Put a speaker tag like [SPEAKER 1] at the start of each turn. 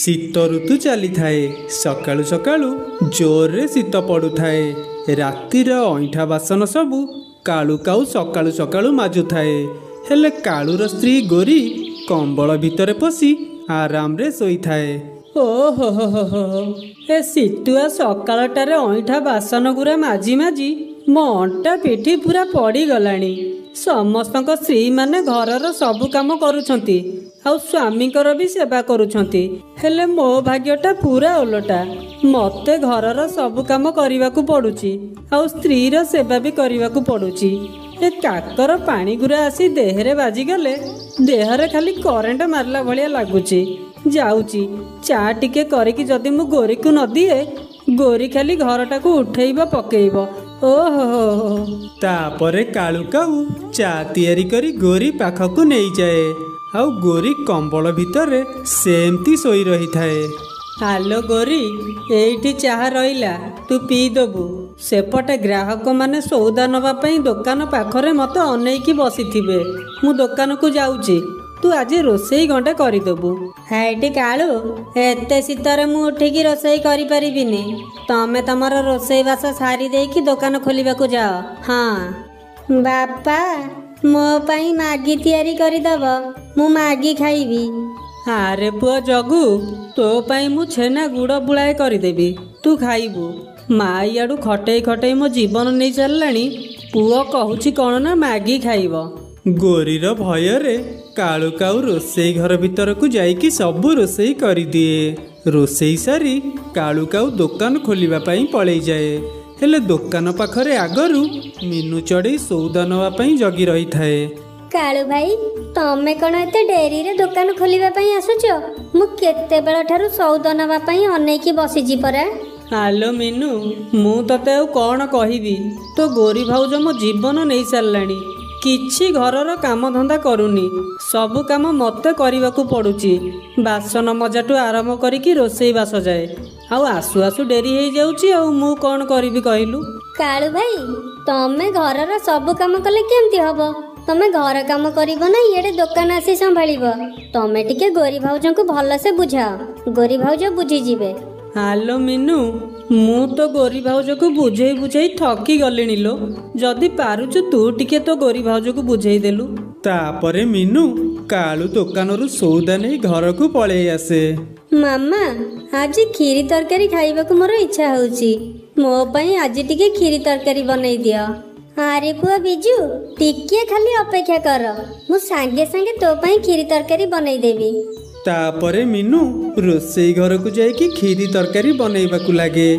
[SPEAKER 1] शीत ऋतु चली थाए। सकाळु सकाळु जोरे शीत पड़ुथाए। रातिर अईठा बासन सबू कालू काऊ सकाळु सकाळु माजुथाए। हेले कालूर स्त्री गोरी कंबल भितरे पशि आराम रे शोइथाए।
[SPEAKER 2] ओहो हो ए शीतुआ सकाळटारे अईठा बासन गुरा माजी माजी मो अंटा पिठी पूरा पड़ी गलानी। समस्तक स्त्री माने घरर सबु काम करुछंती आउ स्वामीकर भी सेवा करुछंती। हेले मो भाग्यटा पूरा ओलटा। मते घरर सबु काम करिवाकू पड़ुची आउ स्त्रीर सेवा भी करिवाकू पड़ुची। ए काकर पानी गुरा आसी देहरे बाजी गले देहरे खाली करेंट मारला भलिया लागुची। जाऊची चा टिके करिकी जदि मु गोरी को न दिए गोरी खाली घरटाकू उठेइब पकेइब। ओहो
[SPEAKER 1] तापरे कालू काऊ चा तियारी करी गोरी पाखकू नहीं जाए आउ गोरी कंबल भितरे सेमती सोई रही थाए।
[SPEAKER 2] हालो गोरी एइठी चाहा रहिला तू पी दबु। सेपटे ग्राहक माने सौदा नवा पई दुकान पाखरे मते अनेकी बसिथिबे। मु दुकान को जाउची तू आज रोसई गंडे करिदेबु।
[SPEAKER 3] हाइटी कालू एते शीतरे मु उठिकी रोसई करि परिबिनी। तमे तमर रोसई बास सारी देकी दुकान खोलिबाकू जाओ। हाँ बापा मो पई मागी तैयारी करिदब मु मागी खाइबी।
[SPEAKER 2] अरे पुआ जगू तो पई मु छेना गुड़ बुलाए करिदेबी तू खाइबू। माँ इयाडू खटेई खटेई मो जीवन नहीं चललानी। पुआ कहूची कौन ना मागी खाइब।
[SPEAKER 1] गोरीर भୟରେ कालू काऊ रोसई घर भीतर को जाइकी सबू रोसई करी दिए। रोसई सारी कालू काऊ दुकान खोलिबा पई पळेई जाए। हेले दुकान पाखरे आगरू मीनू चढ़ई सौदा नवा पई जगी रही थाए।
[SPEAKER 3] कालू भाई तमे कौन एते डेरी रे दुकान खोलिबा पई आसुछ? मु केते बेला ठारू सौदा नवा पई अनेकी बसिजी परा।
[SPEAKER 2] आलो मीनू मु तते ଆଉ कौन कहिबी। तो गोरी भाउज मो जीवन नहीं सारलानी। किछि घरर काम धंदा करूनी। सबु काम मते करिवाकू पड़ुची। बासन मजाटू आरंभ करिकी रोसई बास जाए। आउ आसु आसु डेरी हो जाउची आउ मु कौन करिबी कहिलु।
[SPEAKER 3] कालू भाई तमे घरर सबु काम कले केमती हबो? तमे घर काम करिबो ना इएडे दुकान आसी संभाळिबो? तमे टिके गोरी भाउजंकू भल से बुझाओ। गोरी भाउज बुझी जिवे।
[SPEAKER 2] हालो मीनू मु तो गोरी भाउज को बुझेई बुझेई थकी गलिनी लो। जदि पारुछु तू टिके तो गोरी भाउज को बुझेई देलु।
[SPEAKER 1] तापरे मीनू कालू दुकानरू सौदा नहीं घर को पळेई आसे।
[SPEAKER 3] मामा आज खीरी तरकारी खाइबाकू मोर इच्छा होउची। मो पई आज टिके खीरी तरकारी बनई दियो। अरे पुआ बिजू टिके खाली अपेक्षा कर मु सांगे सांगे तो पई खीरी तरकारी बनई देबी।
[SPEAKER 1] तापरे मीनू रोसई घर को जाइकी खीरी तरकारी बनैबाकू लागे।